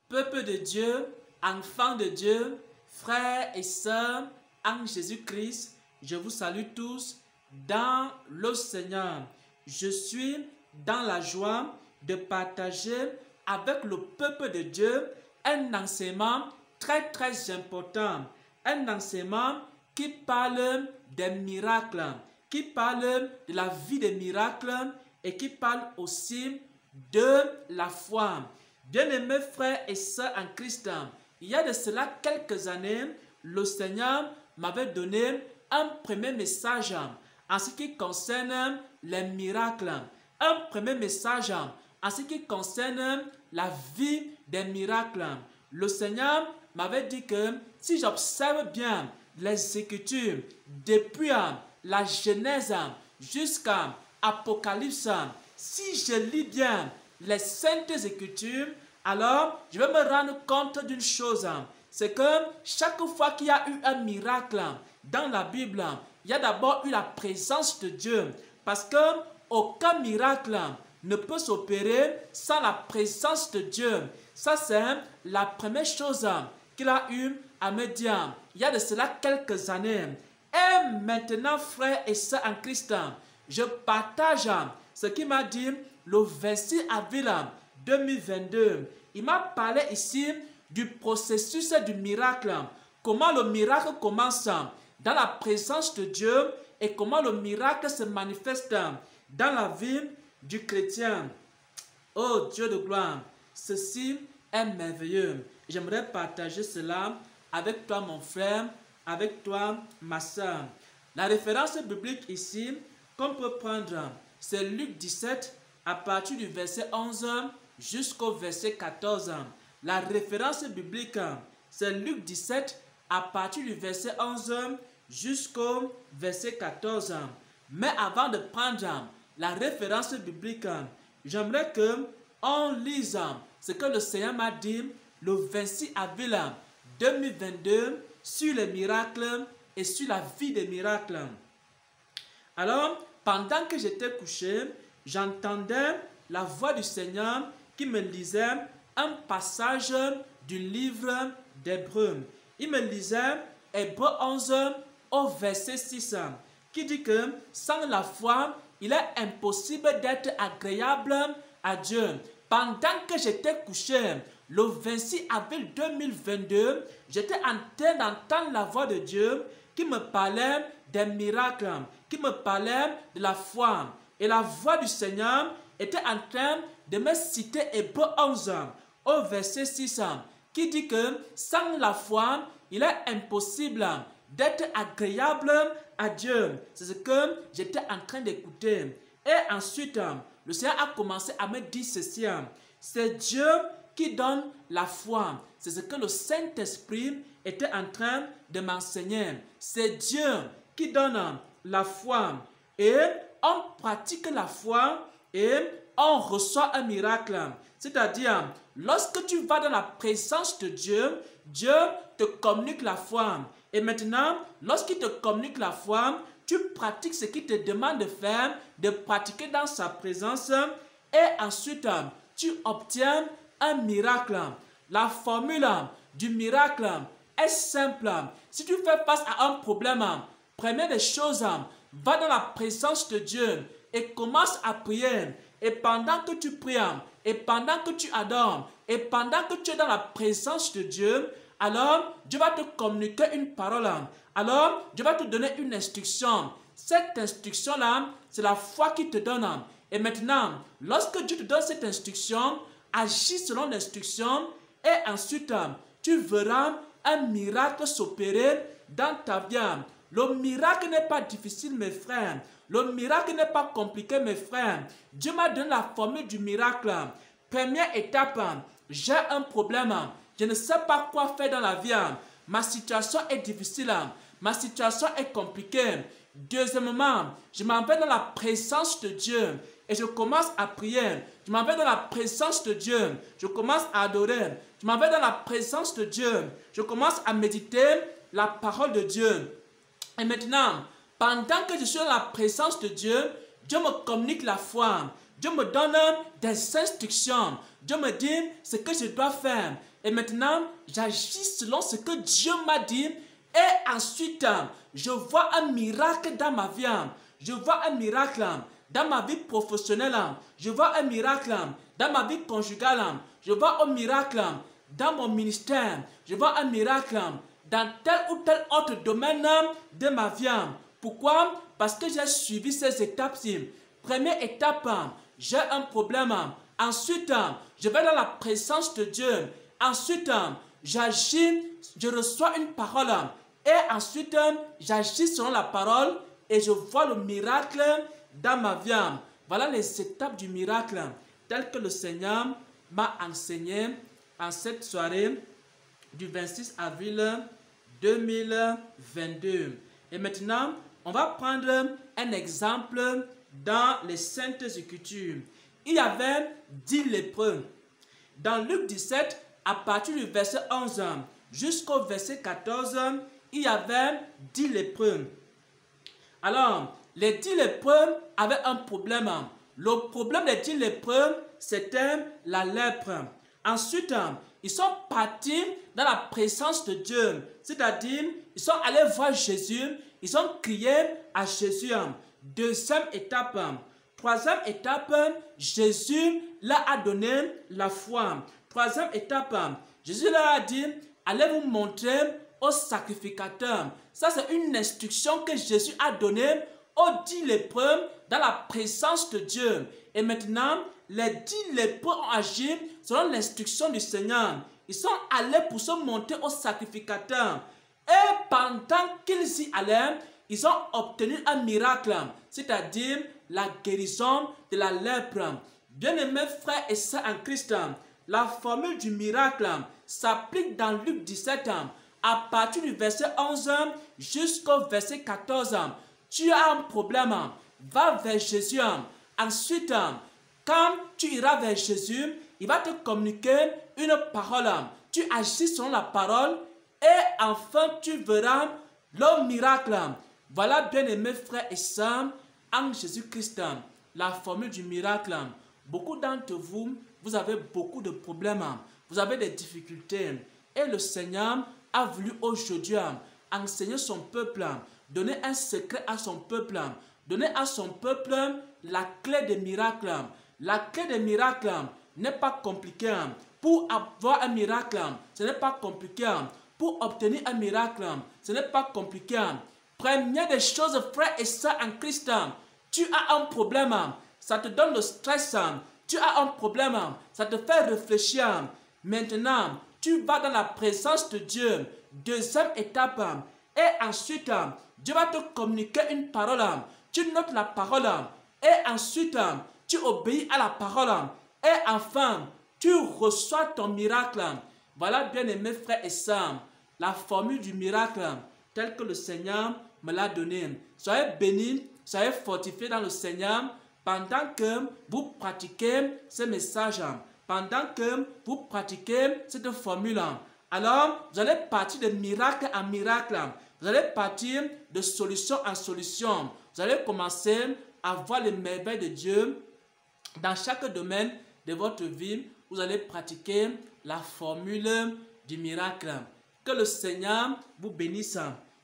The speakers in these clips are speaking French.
Peuple de Dieu, enfants de Dieu, frères et sœurs en Jésus-Christ, je vous salue tous dans le Seigneur. Je suis dans la joie de partager avec le peuple de Dieu un enseignement très important. Un enseignement qui parle des miracles, qui parle de la vie des miracles et qui parle aussi de la foi. Bien-aimés frères et sœurs en Christ, il y a de cela quelques années, le Seigneur m'avait donné un premier message en ce qui concerne les miracles. Un premier message en ce qui concerne la vie des miracles. Le Seigneur m'avait dit que si j'observe bien les Écritures depuis la Genèse jusqu'à Apocalypse, si je lis bien les Saintes Écritures, alors je vais me rendre compte d'une chose, c'est que chaque fois qu'il y a eu un miracle dans la Bible, il y a d'abord eu la présence de Dieu, parce que aucun miracle ne peut s'opérer sans la présence de Dieu. Ça, c'est la première chose qu'il a eu à me dire il y a de cela quelques années. Et maintenant, frères et sœurs en Christ, je partage ce qu'il m'a dit le 26 avril 2022. Il m'a parlé ici du processus du miracle. Comment le miracle commence dans la présence de Dieu et comment le miracle se manifeste dans la vie du chrétien. Oh Dieu de gloire, ceci est merveilleux. J'aimerais partager cela avec toi mon frère, avec toi ma soeur. La référence biblique ici qu'on peut prendre, c'est Luc 17 à partir du verset 11 jusqu'au verset 14. La référence biblique, c'est Luc 17 à partir du verset 11 jusqu'au verset 14. Mais avant de prendre la référence biblique, j'aimerais que on lise ce que le Seigneur m'a dit le 26 avril 2022 sur les miracles et sur la vie des miracles. Alors, pendant que j'étais couché, j'entendais la voix du Seigneur qui me lisait un passage du livre d'Hébreux. Il me lisait Hébreux 11 au verset 6 qui dit que sans la foi, il est impossible d'être agréable à Dieu. Pendant que j'étais couché, le 26 avril 2022, j'étais en train d'entendre la voix de Dieu qui me parlait des miracles, qui me parlait de la foi. Et la voix du Seigneur était en train de me citer Hébreux 11 au verset 6 qui dit que sans la foi, il est impossible d'être agréable à Dieu. C'est ce que j'étais en train d'écouter. Et ensuite, le Seigneur a commencé à me dire ceci. C'est Dieu qui donne la foi. C'est ce que le Saint-Esprit était en train de m'enseigner. C'est Dieu qui donne la foi. Et on pratique la foi et on reçoit un miracle. C'est-à-dire, lorsque tu vas dans la présence de Dieu, Dieu te communique la foi. Et maintenant, lorsqu'il te communique la foi, tu pratiques ce qu'il te demande de faire, de pratiquer dans sa présence. Et ensuite, tu obtiens un miracle. La formule du miracle est simple. Si tu fais face à un problème, première des choses, va dans la présence de Dieu et commence à prier. Et pendant que tu pries, et pendant que tu adores, et pendant que tu es dans la présence de Dieu, alors Dieu va te communiquer une parole. Alors Dieu va te donner une instruction. Cette instruction-là, c'est la foi qui te donne. Et maintenant, lorsque Dieu te donne cette instruction, agis selon l'instruction et ensuite, tu verras un miracle s'opérer dans ta vie. Le miracle n'est pas difficile, mes frères. Le miracle n'est pas compliqué, mes frères. Dieu m'a donné la formule du miracle. Première étape, j'ai un problème. Je ne sais pas quoi faire dans la vie. Ma situation est difficile. Ma situation est compliquée. Deuxièmement, je m'en vais dans la présence de Dieu et je commence à prier. Je m'en vais dans la présence de Dieu. Je commence à adorer. Je m'en vais dans la présence de Dieu. Je commence à méditer la parole de Dieu. Et maintenant, pendant que je suis dans la présence de Dieu, Dieu me communique la foi. Dieu me donne des instructions. Dieu me dit ce que je dois faire. Et maintenant, j'agis selon ce que Dieu m'a dit. Et ensuite, je vois un miracle dans ma vie. Je vois un miracle dans ma vie professionnelle. Je vois un miracle dans ma vie conjugale. Je vois un miracle dans mon ministère. Je vois un miracle dans tel ou tel autre domaine de ma vie. Pourquoi? Parce que j'ai suivi ces étapes-ci. Première étape, j'ai un problème. Ensuite, je vais dans la présence de Dieu. Ensuite, j'agis, je reçois une parole. Et ensuite, j'agis selon la parole et je vois le miracle dans ma vie. Voilà les étapes du miracle telles que le Seigneur m'a enseigné en cette soirée du 26 avril 2022. Et maintenant, on va prendre un exemple dans les Saintes Écritures. Il y avait 10 lépreux. Dans Luc 17, à partir du verset 11 jusqu'au verset 14, il y avait 10 lépreux. Alors, les 10 lépreux avaient un problème. Le problème des 10 lépreux, c'était la lèpre. Ensuite, ils sont partis dans la présence de Dieu. C'est-à-dire, ils sont allés voir Jésus. Ils ont crié à Jésus. Deuxième étape. Troisième étape, Jésus leur a donné la foi. Troisième étape, Jésus leur a dit, allez vous montrer au sacrificateur. Ça, c'est une instruction que Jésus a donnée aux 10 lépreux dans la présence de Dieu. Et maintenant, les 10 lépreux ont agi selon l'instruction du Seigneur. Ils sont allés pour se montrer au sacrificateur. Et pendant qu'ils y allaient, ils ont obtenu un miracle, c'est-à-dire la guérison de la lèpre. Bien-aimés frères et sœurs en Christ, la formule du miracle s'applique dans Luc 17, à partir du verset 11 jusqu'au verset 14. Tu as un problème, va vers Jésus. Ensuite, quand tu iras vers Jésus, il va te communiquer une parole. Tu agis selon la parole et enfin tu verras le miracle. Voilà, bien-aimés frères et sœurs, en Jésus-Christ, la formule du miracle. Beaucoup d'entre vous, vous avez beaucoup de problèmes, vous avez des difficultés. Et le Seigneur a voulu aujourd'hui enseigner son peuple, donner un secret à son peuple, donner à son peuple la clé des miracles. La clé des miracles n'est pas compliquée. Pour avoir un miracle, ce n'est pas compliqué. Pour obtenir un miracle, ce n'est pas compliqué. Première des choses, frères et sœurs en Christ, tu as un problème, ça te donne le stress, tu as un problème, ça te fait réfléchir. Maintenant, tu vas dans la présence de Dieu. Deuxième étape. Et ensuite, Dieu va te communiquer une parole. Tu notes la parole. Et ensuite, tu obéis à la parole. Et enfin, tu reçois ton miracle. Voilà, bien-aimés frères et sœurs, la formule du miracle telle que le Seigneur me l'a donnée. Soyez bénis, soyez fortifiés dans le Seigneur pendant que vous pratiquez ce message, pendant que vous pratiquez cette formule. Alors, vous allez partir de miracle en miracle. Vous allez partir de solution en solution. Vous allez commencer à voir les merveilles de Dieu dans chaque domaine de votre vie. Vous allez pratiquer la formule du miracle. Que le Seigneur vous bénisse.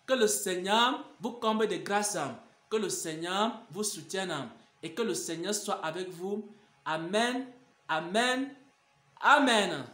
Que le Seigneur vous comble de grâce. Que le Seigneur vous soutienne. Et que le Seigneur soit avec vous. Amen. Amen. Amen.